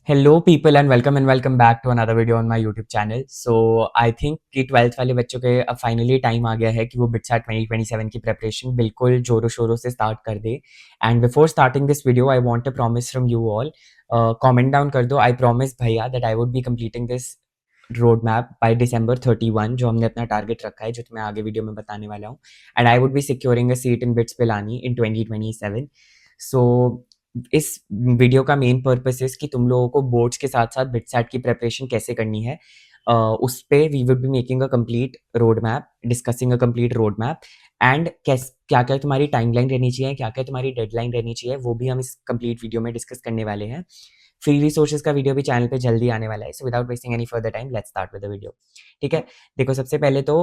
Hello people and welcome back to another video on my YouTube channel. So I think कि 12th वाले बच्चों के अब finally time आ गया है कि वो बिटसैट 2027 की प्रिपरेशन बिल्कुल जोरों शोरों से स्टार्ट कर दे। And before starting this video I want to promise from you all, comment down कर दो आई प्रॉमिस भैया that I would be completing this road map by December 31, जो हमने अपना टारगेट रखा है, जो तुम्हें आगे वीडियो में बताने वाला हूँ। And I would be securing a seat in BITS Pilani in 2027। So इस वीडियो का मेन पर्पस इज कि तुम लोगों को बोर्ड्स के साथ साथ बिटसैट की प्रिपरेशन कैसे करनी है, उस पे we will be making a complete road map, discussing a complete road map. And क्या क्या तुम्हारी टाइमलाइन रहनी चाहिए, क्या क्या तुम्हारी डेडलाइन रहनी चाहिए, वो भी हम इस कंप्लीट वीडियो में डिस्कस करने वाले हैं। फ्री रिसोर्सेज का वीडियो भी चैनल पे जल्दी आने वाला है। So without wasting any further time let's start with the video. ठीक है, देखो सबसे पहले तो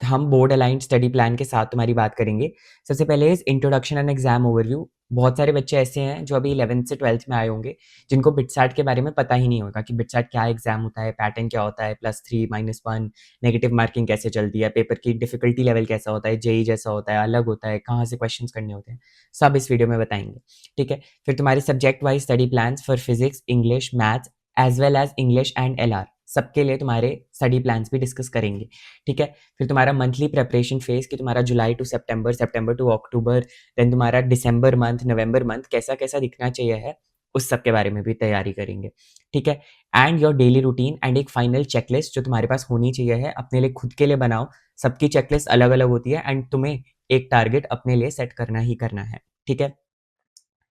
हम बोर्ड अलाइंड स्टडी प्लान के साथ तुम्हारी बात करेंगे। सबसे पहले is introduction and exam overview. बहुत सारे बच्चे ऐसे हैं जो अभी 11th से 12th में आए होंगे, जिनको बिटसैट के बारे में पता ही नहीं होगा कि बिटसैट क्या एग्जाम होता है, पैटर्न क्या होता है, +3 -1 नेगेटिव मार्किंग कैसे चलती है, पेपर की डिफिकल्टी लेवल कैसा होता है, जेई जैसा होता है, अलग होता है, कहाँ से क्वेश्चंस करने होते हैं, सब इस वीडियो में बताएंगे। ठीक है, फिर तुम्हारे subject wise study plan for physics, English, maths as well as English and LR, सबके लिए तुम्हारे स्टडी प्लान्स भी डिस्कस करेंगे। ठीक है, फिर तुम्हारा मंथली प्रिपरेशन फेज कि तुम्हारा जुलाई टू सितंबर, सितंबर टू अक्टूबर, देन तुम्हारा दिसंबर मंथ, नवंबर मंथ कैसा कैसा दिखना चाहिए है, उस सब के बारे में भी तैयारी करेंगे। ठीक है, and your daily routine and एक फाइनल चेकलिस्ट जो तुम्हारे पास होनी चाहिए है, अपने लिए खुद के लिए बनाओ। सबकी चेकलिस्ट अलग अलग होती है एंड तुम्हें एक टारगेट अपने लिए सेट करना ही करना है। ठीक है,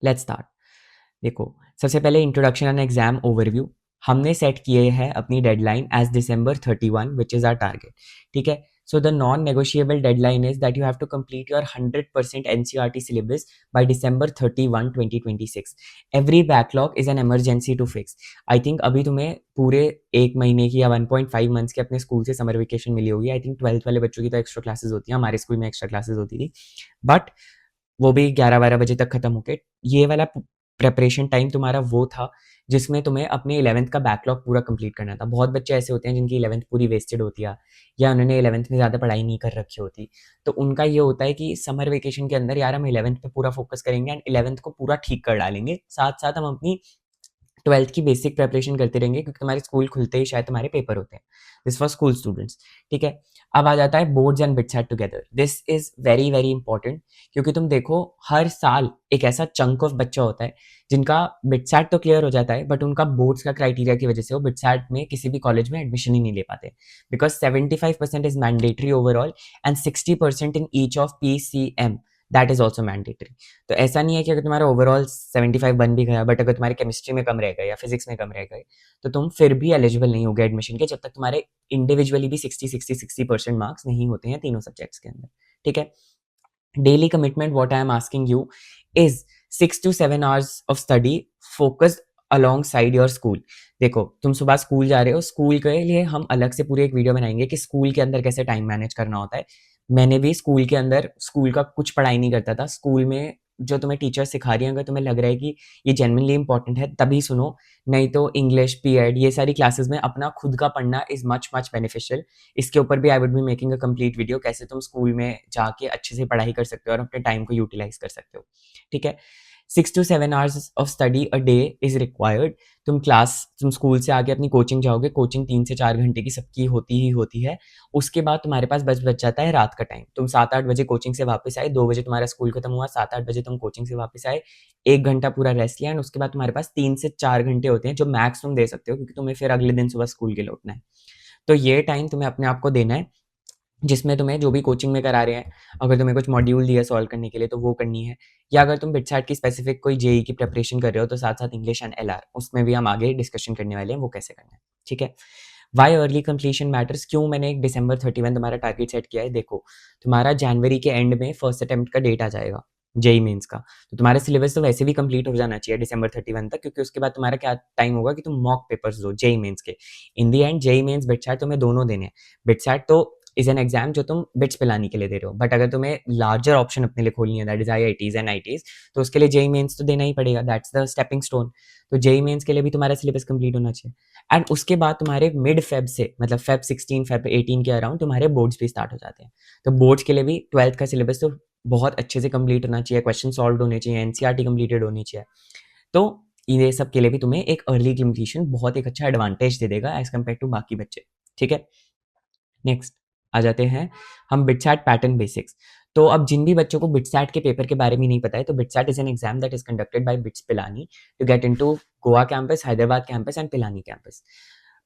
लेट्स स्टार्ट। देखो सबसे पहले इंट्रोडक्शन एंड एग्जाम ओवरव्यू। हमने सेट किए हैं अपनी deadline as December 31 which is our target. ठीक है, so the non negotiable deadline is that you have to complete your 100% NCERT syllabus by December 31, 2026। Every backlog is an emergency to fix. I think अभी तुम्हें पूरे एक महीने की या 1.5 months की अपने स्कूल से समर वेकेशन मिली होगी। आई थिंक 12th वाले बच्चों की तो एक्स्ट्रा क्लासेस होती हैं, हमारे स्कूल में एक्स्ट्रा क्लासेस होती थी, बट वो भी 11-12 बजे तक खत्म होके ये वाला प्रिपरेशन टाइम तुम्हारा वो था जिसमें तुम्हें अपने 11th का बैकलॉग पूरा कंप्लीट करना था। बहुत बच्चे ऐसे होते हैं जिनकी 11th पूरी वेस्टेड होती है, या उन्होंने 11th में ज़्यादा पढ़ाई नहीं कर रखी होती, तो उनका ये होता है कि समर वेकेशन के अंदर यार हम 11th पे पूरा फोकस करेंगे एंड 11th को पूरा ठीक कर डालेंगे, साथ साथ हम अपनी 12th की बेसिक प्रिपरेशन करते रहेंगे क्योंकि तुम्हारे स्कूल खुलते ही शायद तुम्हारे पेपर होते हैं। This for school students. ठीक है, अब आ जाता है boards and BITSAT together. This is very very important, क्योंकि तुम देखो हर साल एक ऐसा चंक ऑफ बच्चा होता है जिनका बिटसैट तो क्लियर हो जाता है, बट उनका बोर्ड्स का क्राइटेरिया की वजह से वो बिटसैट में किसी भी कॉलेज में एडमिशन ही नहीं ले पाते, because 75% is mandatory overall and 60% in each of PCM, that is also mandatory. तो ऐसा नहीं है कि अगर तुम्हारा ओवरऑल 75 बन भी गया, बट अगर तुम्हारे केमिस्ट्री में कम रह गए या फिजिक्स में कम रह गए, तो तुम फिर भी एलिजिबल नहीं होगे एडमिशन के, जब तक तुम्हारे इंडिविजुअली भी 60-60-60% मार्क्स नहीं होते हैं तीनों सब्जेक्ट्स के अंदर। ठीक है, daily commitment what I am asking you is 6 to 7 hours of study focused along side your school. देखो तुम सुबह स्कूल जा रहे हो, स्कूल के लिए हम अलग से पूरे एक वीडियो बनाएंगे कि स्कूल के अंदर कैसे टाइम मैनेज करना होता है। मैंने भी स्कूल के अंदर स्कूल का कुछ पढ़ाई नहीं करता था। स्कूल में जो तुम्हें टीचर सिखा रही है, अगर तुम्हें लग रहा है कि ये जेन्युइनली इंपॉर्टेंट है तभी सुनो, नहीं तो इंग्लिश, पीएड, ये सारी क्लासेस में अपना खुद का पढ़ना इज मच मच बेनिफिशियल। इसके ऊपर भी आई would B making a complete video, कैसे तुम स्कूल में जाके अच्छे से पढ़ाई कर सकते हो और अपने टाइम को यूटिलाइज कर सकते हो। ठीक है, 6 to 7 hours of study a day is required. तुम स्कूल से आके अपनी कोचिंग जाओगे, कोचिंग 3 से 4 घंटे की सबकी होती ही होती है। उसके बाद तुम्हारे पास बच जाता है रात का टाइम। तुम 7-8 बजे कोचिंग से वापस आए, 2 बजे तुम्हारा स्कूल खत्म हुआ, 7-8 बजे तुम कोचिंग से वापस आए, 1 घंटा पूरा रेस्ट लिया एंड उसके बाद तुम्हारे पास 3 से 4 घंटे होते हैं जो मैक्स तुम दे सकते हो, क्योंकि तुम्हें फिर अगले दिन सुबह स्कूल के लिए उठना है। तो ये टाइम तुम्हें अपने आप को देना है, जिसमें तुम्हें जो भी कोचिंग में करा रहे हैं, अगर तुम्हें कुछ मॉड्यूल दिया सॉल्व करने के लिए तो वो करनी है, या अगर तुम बिटसैट की स्पेसिफिक कोई जेई की प्रिपरेशन कर रहे हो तो साथ साथ इंग्लिश एंड LR उसमें भी हम आगे डिस्कशन करने वाले हैं वो कैसे करना है। ठीक है, वाई अर्ली कंप्लीशन मैटर्स, क्यों मैंने एक December 31 तुम्हारा टारगेट सेट किया है। देखो तुम्हारा जनवरी के एंड में फर्स्ट अटेम्प्ट का डेट आ जाएगा जेई मेंस का, तो तुम्हारा सिलेबस तो वैसे भी कंप्लीट हो जाना चाहिए December 31 तक, क्योंकि उसके बाद तुम्हारा क्या टाइम होगा कि तुम मॉक पेपर्स दो जेई मेंस के। इन दी एंड जेई मेंस बिटसैट तुम्हें दोनों देने हैं। बिटसैट तो इज एन एग्जाम जो तुम बिट्स पिलाने के लिए दे रहे हो, बट अगर तुम्हें लार्जर ऑप्शन अपने लिए खोलनी है, that is IITs and ITs, तो उसके लिए जेई मेंस तो देना ही पड़ेगा, दैट्स द स्टेपिंग स्टोन। तो जेई मेंस के लिए भी तुम्हारा सिलेबस कंप्लीट होना चाहिए एंड उसके बाद तुम्हारे मिड फेब से, मतलब Feb 16 Feb 18 के अराउंड तुम्हारे बोर्ड्स भी स्टार्ट हो जाते हैं। तो बोर्ड्स के लिए भी 12th का सिलेबस तो बहुत अच्छे से कंप्लीट होना चाहिए, क्वेश्चन सॉल्व होने चाहिए, NCERT कंप्लीटेड होनी चाहिए। तो ये सब के लिए भी तुम्हें एक अर्ली कंप्लीशन बहुत एक अच्छा एडवांटेज दे देगा एज कम्पेयर टू बाकी बच्चे, ठीक है। नेक्स्ट आ जाते हैं हम बिटसैट पैटर्न बेसिक्स। तो अब जिन भी बच्चों को बिटसैट के पेपर के बारे में नहीं पता है, तो BITSAT is an exam that is conducted by BITS Pilani to get into Goa campus, Hyderabad campus and Pilani campus.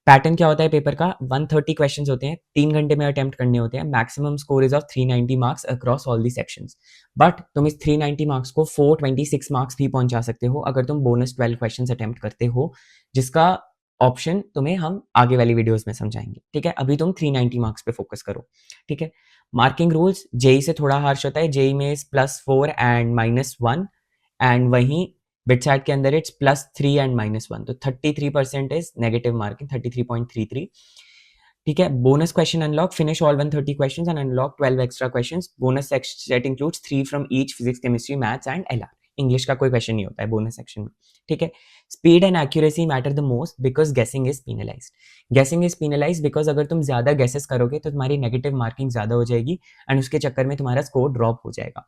Pattern क्या होता है पेपर का, 130 क्वेश्चंस होते हैं, 3 घंटे में अटेम्प्ट करने होते हैं, maximum score is of 390 marks across all the sections. But तुम इस 390 मार्क्स को 426 मार्क्स भी पहुंचा सकते हो अगर तुम बोनस 12 क्वेश्चंस अटेम्प्ट करते हो, जिसका ऑप्शन तुम्हें हम आगे वाली वीडियोस में समझाएंगे, ठीक है। अभी तुम 390 मार्क्स पे फोकस करो, ठीक है। मार्किंग रूल्स जेई से थोड़ा हार्श होता है, जेई में +4 एंड -1 एंड वहीं बिटसैट के अंदर इट्स +3 एंड -1, तो 33% इज नेगेटिव मार्किंग, 33.33, ठीक है। Bonus question unlock, finish all 130 questions and unlock 12 extra questions. Bonus set includes 3 from each physics, chemistry, maths and LR. English का कोई क्वेश्चन नहीं होता है बोनस सेक्शन में, ठीक है। Speed and accuracy matter the most because गेसिंग is पीनलाइज्ड। गेसिंग इज पीनलाइज्ड बिकॉज अगर तुम ज्यादा गेसेस करोगे तो तुम्हारी नेगेटिव मार्किंग ज्यादा हो जाएगी एंड उसके चक्कर में तुम्हारा स्कोर ड्रॉप हो जाएगा।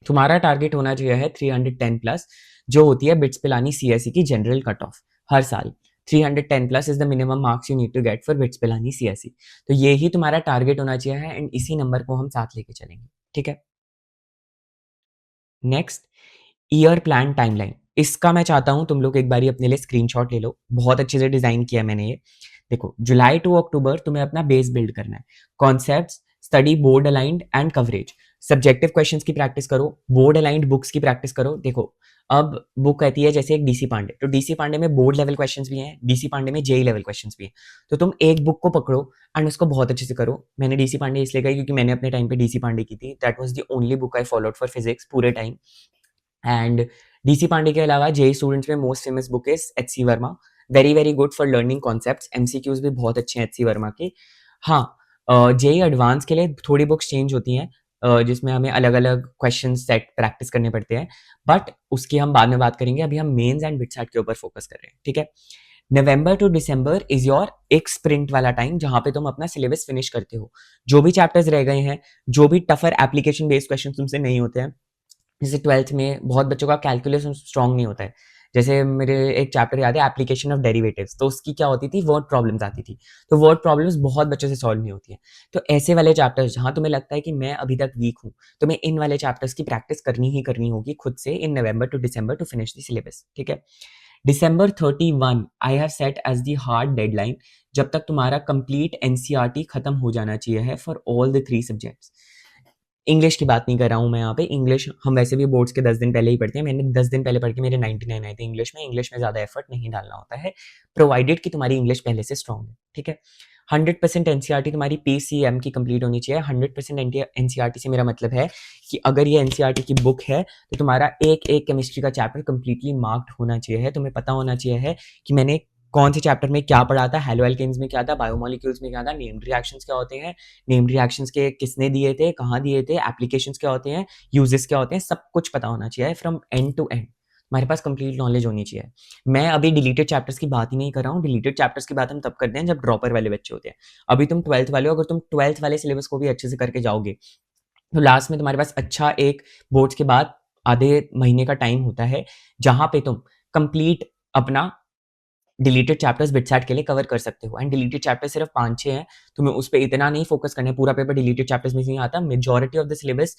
तुम्हारा टारगेट होना चाहिए है 310 प्लस, जो होती है बिट्स पिलानी सीएसई की जनरल कट ऑफ हर साल। 310 plus is the minimum marks you need to get for BITS Pilani CSE. तो ये ही तुम्हारा टारगेट होना चाहिए है एंड इसी नंबर को हम साथ लेके चलेंगे, ठीक है। Next, year plan timeline. इसका मैं चाहता हूं तुम लोग एक बारी अपने लिए स्क्रीनशॉट ले लो, बहुत अच्छे से डिजाइन किया मैंने ये। देखो, जुलाई टू अक्टूबर तुम्हें अपना बेस बिल्ड करना है, concepts study board aligned and coverage, subjective questions की प्रैक्टिस करो, बोर्ड अलाइंड बुक्स की प्रैक्टिस करो। देखो, अब बुक कहती है जैसे एक डीसी पांडे, तो डीसी पांडे में बोर्ड लेवल क्वेश्चंस भी हैं, डीसी पांडे में जेई लेवल क्वेश्चंस भी हैं। तो तुम एक बुक को पकड़ो एंड उसको बहुत अच्छे से करो। मैंने डीसी पांडे इसलिए कही क्योंकि मैंने अपने टाइम पे डीसी पांडे की थी, that was the only book I followed for physics पूरे टाइम। एंड डीसी पांडे के अलावा जेई स्टूडेंट्स में most famous book is HC Verma, very very good for learning concepts, MCQs भी बहुत अच्छे हैं एचसी वर्मा के। हाँ, जेई एडवांस के लिए थोड़ी बुक्स चेंज होती हैं, जिसमें हमें अलग अलग क्वेश्चन सेट प्रैक्टिस करने पड़ते हैं, बट उसकी हम बाद में बात करेंगे। अभी हम मेंस एंड बिटसैट के ऊपर फोकस कर रहे हैं, ठीक है। नवंबर टू दिसंबर इज योर एक स्प्रिंट वाला टाइम, जहां पे तुम अपना सिलेबस फिनिश करते हो। जो भी चैप्टर्स रह गए हैं, जो भी टफर एप्लीकेशन बेस्ड क्वेश्चन तुमसे नहीं होते हैं, जैसे 12th में बहुत बच्चों का कैलकुलस स्ट्रांग नहीं होता है। जैसे मेरे एक चैप्टर याद है एप्लीकेशन ऑफ डेरिवेटिव्स, तो उसकी क्या होती थी, वर्ड प्रॉब्लम्स आती थी, तो वर्ड प्रॉब्लम्स बहुत बच्चों से सॉल्व नहीं होती है। तो ऐसे वाले चैप्टर्स जहां तुम्हें लगता है कि मैं अभी तक वीक हूं, तुम्हें इन वाले चैप्टर्स की प्रैक्टिस करनी ही करनी होगी खुद से इन नवंबर टू दिसंबर टू फिनिश द सिलेबस, ठीक है। December 31 I have set as the hard deadline, जब तक तुम्हारा कंप्लीट एनसीईआरटी खत्म हो जाना चाहिए है for all the 3 subjects. English की बात नहीं कर रहा हूँ मैं यहाँ पे, इंग्लिश हम वैसे भी बोर्ड्स के 10 दिन पहले ही पढ़ते हैं। मैंने 10 दिन पहले पढ़ के मेरे 99 आए थे इंग्लिश में। इंग्लिश में ज़्यादा एफर्ट नहीं डालना होता है, प्रोवाइडेड कि तुम्हारी इंग्लिश पहले से स्ट्रॉन्ग है, ठीक है। 100% एनसीईआरटी तुम्हारी पीसीएम की कंप्लीट होनी चाहिए। 100% एनसीईआरटी से मेरा मतलब है कि अगर ये एनसीईआरटी की बुक है तो तुम्हारा एक एक केमिस्ट्री का चैप्टर कंप्लीटली मार्क्ड होना चाहिए है। तुम्हें पता होना चाहिए है कि मैंने कौन से चैप्टर में क्या पढ़ा था, हेलो एल्केन्स में क्या था, बायोमोलिक्यूल्स में क्या था, नेम्ड रिएक्शंस क्या होते हैं, नेम्ड रिएक्शंस के किसने दिए थे, कहाँ दिए थे, एप्लीकेशंस क्या होते हैं, यूजेस क्या होते हैं, सब कुछ पता होना चाहिए फ्रॉम एंड टू एंड। हमारे पास कंप्लीट नॉलेज होनी चाहिए। मैं अभी डिलीटेड चैप्टर्स की बात ही नहीं कर रहा हूँ। डिलीटेड चैप्टर्स की बात हम तब करते हैं जब ड्रॉपर वाले बच्चे होते हैं। अभी तुम 12th वाले हो, अगर तुम 12th वाले सिलेबस को भी अच्छे से करके जाओगे तो लास्ट में तुम्हारे पास अच्छा एक बोर्ड्स के बाद आधे महीने का टाइम होता है, जहां पे तुम कंप्लीट अपना डिलीटेड चैप्टर्स बिटसैट के लिए कवर कर सकते हो। एंड डिलीटेड चैप्टर सिर्फ 5-6 हैं, तुम्हें उस पर इतना नहीं फोकस करना है। पूरा पेपर डिलीटेड चैप्टर्स में नहीं आता, majority of the syllabus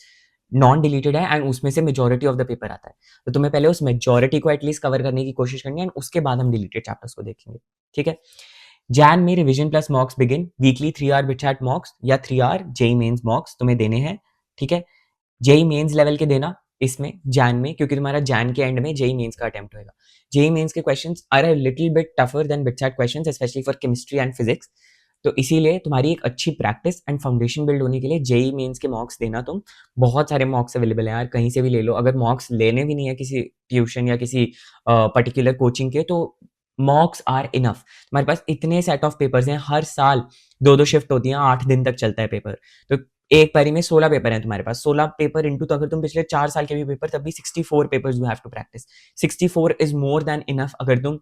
non deleted है एंड उसमें से मेजॉरिटी ऑफ द पेपर आता है। तो तुम्हें पहले उस मेजॉरिटी को एटलीस्ट कवर करने की कोशिश करनी है एंड उसके बाद हम डिलीटेड चैप्टर्स को देखेंगे, ठीक है। जैन में revision plus mocks begin, weekly 3 hour BITSAT mocks या 3 आवर जेई मेंस मॉक्स तुम्हें देने हैं, ठीक है। जेई मेंस लेवल के देना इसमें जैन में, क्योंकि तुम्हारा जैन के एंड में जेई मेंस का अटेम्प्ट होगा। जेई मेंस के questions are a little bit tougher than BITSAT questions, specially for chemistry and physics. तो इसीलिए तुम्हारी एक अच्छी प्रैक्टिस एंड फाउंडेशन बिल्ड होने के लिए जेई मेंस के मॉक्स देना तुम। बहुत सारे मॉक्स अवेलेबल हैं यार, कहीं से भी ले लो। अगर मॉक्स लेने भी नहीं है किसी ट्यूशन या किसी पर्टिकुलर कोचिंग के, तो मॉक्स आर इनफ। तुम्हारे पास इतने सेट ऑफ पेपर्स हैं, हर साल 2-2 शिफ्ट होती हैं, 8 दिन तक चलता है पेपर। तो एक पारी में 16 पेपर हैं तुम्हारे पास। 16 पेपर इंटू, तो अगर तुम पिछले 4 साल के भी पेपर, तब भी 64 papers you have to practice. 64 is more than enough अगर तुम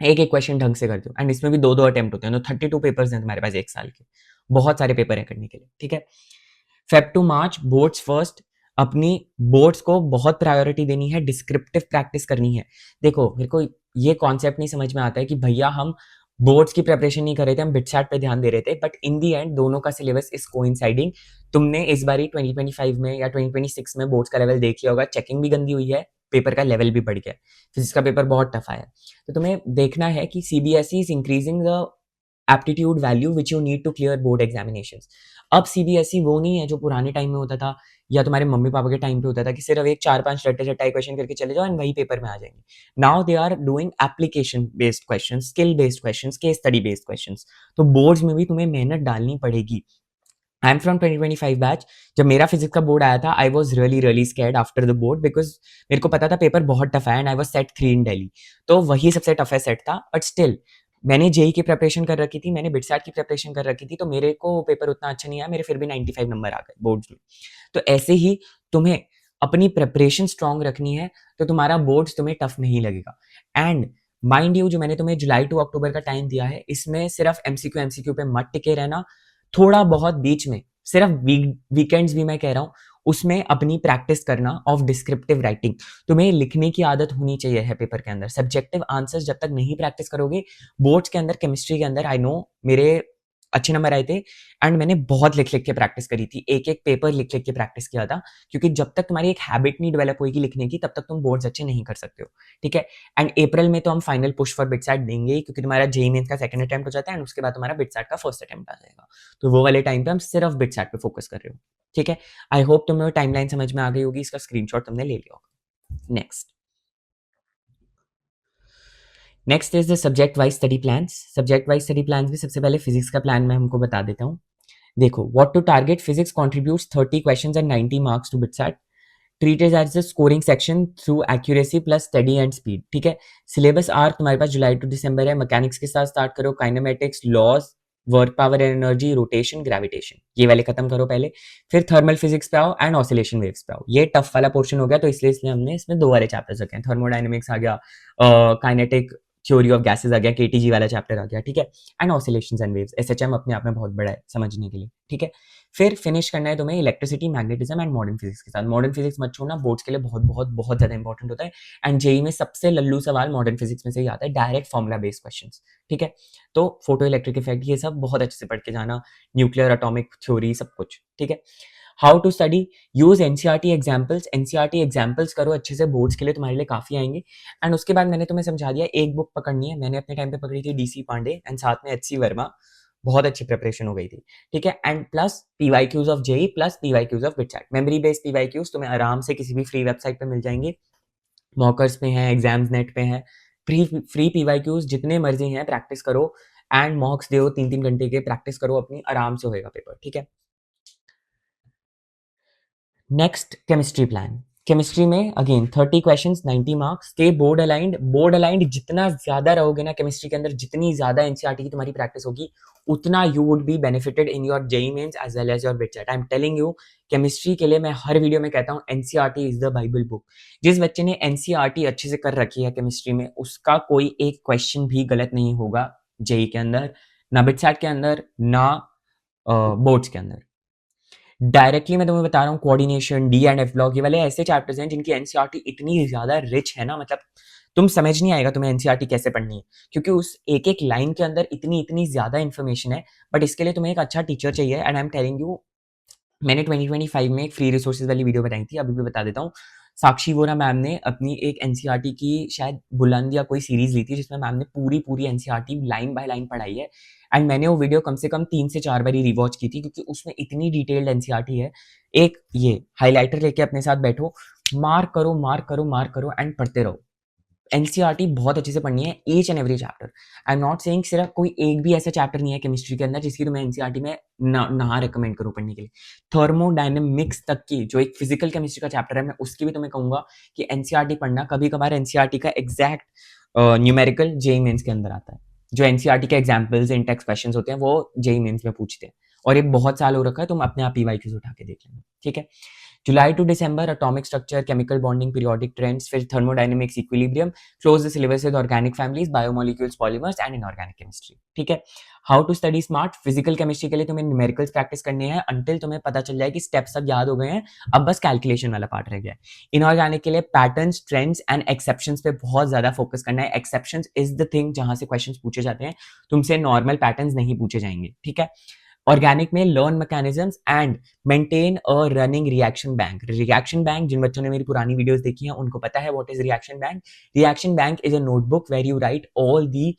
एक एक क्वेश्चन ढंग से करते हो। एंड इसमें भी 2-2 अटेम्प्ट होते हैं, तो 32 पेपर्स हैं तुम्हारे पास एक साल के। बहुत सारे पेपर हैं करने के लिए, ठीक है। फेब टू मार्च बोर्ड्स फर्स्ट, अपनी बोर्ड्स को बहुत प्रायोरिटी देनी है, डिस्क्रिप्टिव प्रैक्टिस करनी है। देखो, मेरे को ये कॉन्सेप्ट नहीं समझ में आता है कि भैया हम बोर्ड्स की प्रिपरेशन नहीं कर रहे थे, हम बिटसैट पे ध्यान दे रहे थे, बट इन दी एंड दोनों का सिलेबस इज कोइंसाइडिंग। तुमने इस बारी 2025 में या 2026 में बोर्ड्स का लेवल देख लिया होगा, चेकिंग भी गंदी हुई है, पेपर का लेवल भी बढ़ गया है, फिजिक्स का पेपर बहुत टफ आया है। तो तुम्हें देखना है कि CBSE is increasing the aptitude value which you need to clear board examinations. अब सीबीएसई वो नहीं है जो पुराने टाइम में होता था या तुम्हारे मम्मी पापा के टाइम पे होता था कि सिर्फ एक 4-5 रट्टे रटाई क्वेश्चन करके चले जाओ एंड वही पेपर में आ जाएंगे। Now they are doing application based question, skill based question, case study based question. तो बोर्ड्स में भी तुम्हें मेहनत डालनी पड़ेगी। I am from 2025 batch. जब मेरा फिजिक्स का बोर्ड आया था, I was really really scared after the board, because मेरे को पता था पेपर बहुत टफ है and I was set 3 in Delhi. तो वही सबसे टफेस्ट सेट था, बट स्टिल मैंने जेई की प्रिपरेशन कर रखी थी, मैंने बिटसैट की प्रिपरेशन कर रखी थी, तो मेरे को पेपर उतना अच्छा नहीं आया, मेरे फिर भी 95 नंबर आ गए बोर्ड्स में। तो ऐसे ही तुम्हें अपनी प्रिपरेशन स्ट्रांग रखनी है, तो तुम्हारा बोर्ड्स तुम्हें टफ नहीं लगेगा। एंड माइंड यू, जो मैंने तुम्हें जुलाई टू अक्टूबर का टाइम दिया है, इसमें सिर्फ एमसीक्यू पे मत टिके रहना। थोड़ा बहुत बीच में सिर्फ वीकेंड्स भी मैं कह रहा हूँ, उसमें अपनी प्रैक्टिस करना ऑफ डिस्क्रिप्टिव राइटिंग। तुम्हें लिखने की आदत होनी चाहिए है पेपर के अंदर। सब्जेक्टिव आंसर्स जब तक नहीं प्रैक्टिस करोगे, बोर्ड्स के अंदर केमिस्ट्री के अंदर आई नो मेरे अच्छे नंबर आए थे एंड मैंने बहुत लिख लिख के प्रैक्टिस करी थी, एक एक पेपर लिख लिख के प्रैक्टिस किया था, क्योंकि जब तक तुम्हारी एक हैबिट नहीं डेवलप होगी लिखने की, तब तक तुम बोर्ड्स अच्छे नहीं कर सकते हो। ठीक है। एंड अप्रैल में तो हम फाइनल पुश फॉर बिटसैट देंगे ही, क्योंकि तुम्हारा जेईई मेंस का सेकंड अटेम्प्ट हो जाता है एंड उसके बाद तुम्हारा बिटसैट का फर्स्ट अटेम्प्ट आ जाएगा। तो वो वाले टाइम पे हम सिर्फ बिटसैट पे फोकस कर रहे हो। ठीक है। आई होप तुम्हें टाइमलाइन समझ में आ गई होगी, इसका स्क्रीनशॉट तुमने ले लिया होगा। Next is the subject wise study plans. Subject wise study plans भी सबसे पहले फिजिक्स का प्लान मैं हमको बता देता हूँ। देखो, what to target, physics contributes 30 questions and 90 marks to BITSAT. Treat is as the scoring section through accuracy plus study and speed. ठीक है। सिलेबस आर तुम्हारे पास जुलाई टू दिसंबर है। मैकेनिक्स के साथ स्टार्ट करो, kinematics, laws, work, power and energy, rotation, gravitation, ये वाले खत्म करो पहले। फिर थर्मल फिजिक्स पे आओ एंड ऑसिलेशन वेव्स पे आओ। ये टफ वाला पोर्शन हो गया, तो इसलिए हमने इसमें दो वाले चैप्टर्स रखे हैं। थर्मोडायनेमिक्स आ गया, काइनेटिक थ्योरी ऑफ गैसेस आ गया, केटीजी वाला चैप्टर आ गया। ठीक है। And oscillations and waves, SHM अपने आप में बहुत बड़ा है समझने के लिए। ठीक है। फिर फिनिश करना है तुम्हें electricity, magnetism and modern physics के साथ। मॉडर्न फिजिक्स मत छोड़ना, बोर्ड्स के लिए बहुत बहुत बहुत ज्यादा इंपॉर्टेंट होता है। एंड जेई में सबसे लल्लू सवाल मॉडर्न फिजिक्स में से ही आता है, डायरेक्ट फॉर्मुला बेस्ड क्वेश्चंस। ठीक है। तो फोटो इलेक्ट्रिक इफेक्ट, ये सब बहुत अच्छे से पढ़ के जाना, न्यूक्लियर एटॉमिक थ्योरी, सब कुछ। ठीक है। How to study, use NCERT examples. NCERT examples करो अच्छे से, बोर्ड्स के लिए तुम्हारे लिए काफी आएंगे। एंड उसके बाद मैंने तुम्हें समझा दिया, एक बुक पकड़नी है, मैंने अपने टाइम पे पकड़ी थी डीसी पांडे एंड साथ में एचसी वर्मा, बहुत अच्छी प्रिपरेशन हो गई थी। ठीक है। And plus PYQs of JEE plus PYQs of BITSAT. Memory based PYQs तुम्हें आराम से किसी भी फ्री वेबसाइट पे मिल जाएंगे, मॉकर्स पे हैं, एग्जाम्स नेट पे हैं। फ्री पीवाईक्यूज जितने मर्जी हैं, प्रैक्टिस करो एंड मॉक्स दो 3-3 घंटे के, प्रैक्टिस करो अपनी, आराम से होएगा पेपर। ठीक है। Next chemistry plan. केमिस्ट्री में अगेन 30 क्वेश्चंस, 90 मार्क्स के, बोर्ड अलाइंड। बोर्ड अलाइंड जितना ज्यादा रहोगे ना केमिस्ट्री के अंदर, जितनी ज्यादा एनसीईआरटी की तुम्हारी प्रैक्टिस होगी, उतना you would be benefited in your JEE Mains as well as your BITSAT. I am telling you, chemistry के लिए मैं हर वीडियो में कहता हूँ NCERT is the Bible book. जिस बच्चे ने एनसीईआरटी अच्छे से कर रखी है केमिस्ट्री में, उसका कोई एक क्वेश्चन भी गलत नहीं होगा जेईई के अंदर, ना बिटसैट के अंदर, ना बोर्ड्स के अंदर। डायरेक्टली मैं तुम्हें बता रहा हूँ, coordination, D and F block, ये वाले ऐसे चैप्टर्स हैं जिनकी एनसीईआरटी इतनी ज्यादा रिच है ना, मतलब तुम समझ नहीं आएगा तुम्हें एनसीईआरटी कैसे पढ़नी है, क्योंकि उस एक एक लाइन के अंदर इतनी इतनी ज्यादा इन्फॉर्मेशन है। बट इसके लिए तुम्हें एक अच्छा टीचर चाहिए and I am telling you, मैंने 2025 में एक फ्री रिसोर्सेज वाली वीडियो बनाई थी, अभी भी बता देता हूँ। साक्षी वोरा मैम ने अपनी एक एनसीईआरटी की शायद बुलंद या कोई सीरीज ली थी, जिसमें मैम ने पूरी पूरी एनसीईआरटी लाइन बाय लाइन पढ़ाई है। एंड मैंने वो वीडियो कम से कम 3 से 4 बारी रिवॉच की थी, क्योंकि उसमें इतनी डिटेल्ड एनसीईआरटी है। एक ये हाईलाइटर लेके अपने साथ बैठो, मार्क करो मार्क करो मार्क करो एंड पढ़ते रहो। एनसीईआरटी बहुत अच्छे से पढ़नी है, each and every chapter. I am not saying सिर्फ कोई एक भी ऐसा चैप्टर नहीं है केमिस्ट्री के अंदर जिसकी तुम्हें एनसीईआरटी में ना रिकमेंड करूँ पढ़ने के लिए। थर्मोडायनेमिक्स तक की जो एक फिजिकल केमिस्ट्री का चैप्टर है, मैं उसकी भी तुम्हें कहूंगा कि एनसीईआरटी पढ़ना। कभी कभार एनसीईआरटी का एग्जैक्ट न्यूमेरिकल जेईई मेंस के अंदर आता है, जो एनसीईआरटी के एग्जाम्पल्स इन टेक्स्ट क्वेश्चंस होते हैं, वो जेईई मेंस में पूछते हैं। और ये बहुत साल हो रखा है, तुम अपने आप पीवाईक्यूज उठा के देख लेना। ठीक है। जुलाई टू दिसंबर atomic structure, chemical bonding, periodic trends, फिर thermodynamics, equilibrium, close the syllabus with organic families, biomolecules, polymers and inorganic chemistry. ठीक है, how to study smart, physical chemistry के लिए तुम्हें न्यूमेरिकल्स प्रैक्टिस करनी है अंटिल तुम्हें पता चल जाए कि स्टेप्स सब याद हो गए हैं, अब बस कैलकुलेशन वाला पार्ट रह गया है। इनऑर्गेनिक के लिए पैटर्न्स, ट्रेंड्स एंड एक्सेप्शंस पे बहुत ज्यादा फोकस करना है। एक्सेप्शंस इज द थिंग जहां से क्वेश्चंस पूछे जाते हैं, तुमसे नॉर्मल पैटर्न्स नहीं पूछे जाएंगे। ठीक है, ऑर्गेनिक में learn mechanisms and maintain a running reaction bank. Reaction bank, जिन बच्चों ने मेरी पुरानी वीडियोस देखी हैं उनको पता है what is reaction bank. Reaction bank is a notebook where you write all the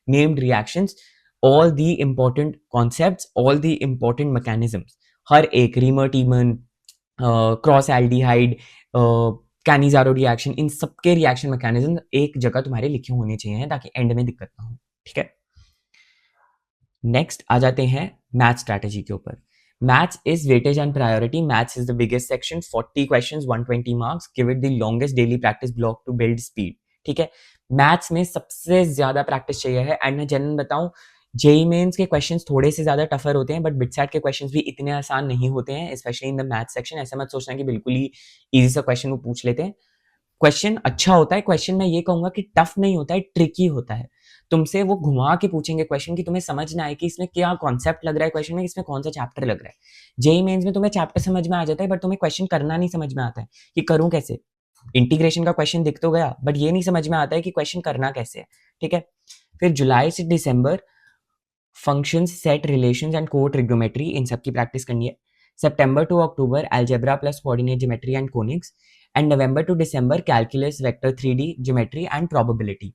named reactions, all the important concepts, all the important mechanisms, हर एक Reimer Tiemann, cross aldehyde, Cannizzaro reaction, इन सबके reaction mechanism एक जगह तुम्हारे लिखे होने चाहिए ताकि एंड में दिक्कत ना हो। ठीक है, नेक्स्ट आ जाते हैं मैथ स्ट्रैटेजी के ऊपर। Maths is weightage and priority. Maths is the biggest section, 40 questions, 120 marks. Give it the longest daily practice block to build speed. ठीक है, मैथ्स में सबसे ज्यादा प्रैक्टिस चाहिए है। एंड मैं जनरल बताऊं, जेई मेंस के क्वेश्चंस थोड़े से ज्यादा टफर होते हैं, बट बिटसैट के क्वेश्चंस भी इतने आसान नहीं होते हैं, specially in the math section. ऐसा मत सोचना कि बिल्कुल ही इजी सा क्वेश्चन वो पूछ लेते हैं। क्वेश्चन अच्छा होता है, क्वेश्चन मैं ये कहूंगा कि टफ नहीं होता है, ट्रिकी होता है। तुमसे वो घुमा के पूछेंगे क्वेश्चन कि तुम्हें समझ ना आए कि इसमें क्या कॉन्सेप्ट लग रहा है क्वेश्चन में, इसमें कौन सा चैप्टर लग रहा है। जेई मेंस में तुम्हें चैप्टर समझ में आ जाता है, बट तुम्हें क्वेश्चन करना नहीं समझ में आता है कि करूं कैसे। इंटीग्रेशन का क्वेश्चन दिख तो गया, बट ये नहीं समझ में आता है कि क्वेश्चन करना कैसे है। ठीक है, फिर जुलाई से दिसंबर फंक्शंस, सेट, रिलेशंस एंड को ट्रिग्नोमेट्री, इन सब की प्रैक्टिस करनी है। सितंबर टू अक्टूबर algebra plus coordinate geometry and conics, and नवंबर टू दिसंबर calculus, vector 3D geometry and probability.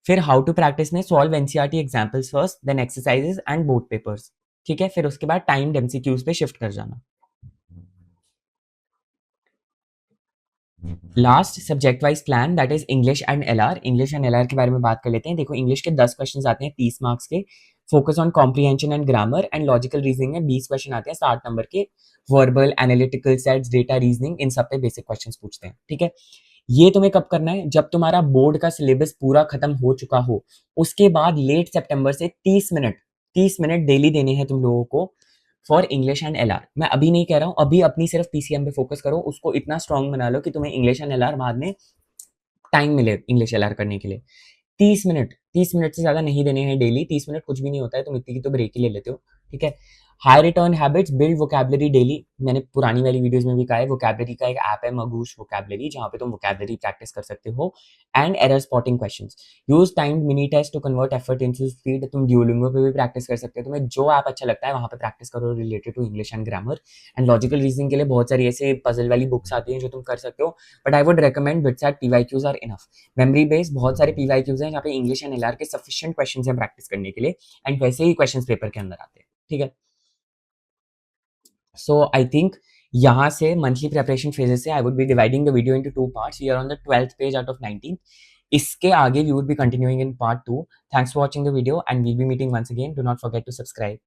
फिर हाउ टू प्रैक्टिस में solve NCERT examples first, then exercises and board papers. ठीक है, फिर उसके बाद टाइम्ड एमसीक्यूज पे शिफ्ट कर जाना। Last subject wise plan, that is English and LR. English and LR के बारे में बात कर लेते हैं। देखो, इंग्लिश के 10 क्वेश्चंस आते हैं 30 मार्क्स के। Focus on comprehension and grammar and logical reasoning में 20 क्वेश्चन आते हैं 60 नंबर के। Verbal, analytical sets, data reasoning, इन सब पे बेसिक क्वेश्चंस पूछते हैं। ठीक है, ये तुम्हें कब करना है? जब तुम्हारा बोर्ड का सिलेबस पूरा खत्म हो चुका हो, उसके बाद लेट सितंबर से 30 मिनट डेली देने हैं तुम लोगों को फॉर इंग्लिश एंड एलआर। मैं अभी नहीं कह रहा हूँ, अभी अपनी सिर्फ पीसीएम पे फोकस करो, उसको इतना स्ट्रांग बना लो कि तुम्हें इंग्लिश एंड एलआर बाद में टाइम मिले इंग्लिश एलआर करने के लिए। 30 मिनट से ज्यादा नहीं देने हैं डेली। 30 मिनट कुछ भी नहीं होता है, तुम इतनी की तो ब्रेक ही ले लेते हो। ठीक है, high return habits, build vocabulary daily. मैंने पुरानी वाली वीडियोस में भी कहा है, वोकैबुलरी का एक ऐप है मगूश वोकैबुलरी, जहां पे तुम वोकैबुलरी प्रैक्टिस कर सकते हो। And error spotting questions, use timed mini test to convert effort into speed. तुम ड्यूलिंगो पे भी प्रैक्टिस कर सकते हो, तुम्हें जो ऐप अच्छा लगता है वहां पे प्रैक्टिस करो related to English and grammar. And logical reasoning के लिए बहुत सारी ऐसे पजल वाली बुक्स आती हैं जो तुम कर सकते हो, but I would recommend BITSAT PYQs are enough. Memory based बहुत सारे पीवाईक्यूज हैं जहाँ पे इंग्लिश एंड एलआर के सफिशिएंट क्वेश्चंस हैं प्रैक्टिस करने के लिए, एंड वैसे ही क्वेश्चंस पेपर के अंदर आते हैं। ठीक है, सो आई थिंक यहाँ से मंथली प्रिपरेशन फेजेस से I would be dividing the video into 2 parts. We are on the 12th page out of 19। इसके आगे we would be continuing in part 2। Thanks for watching the video and we'll be meeting once again. Do not forget to subscribe.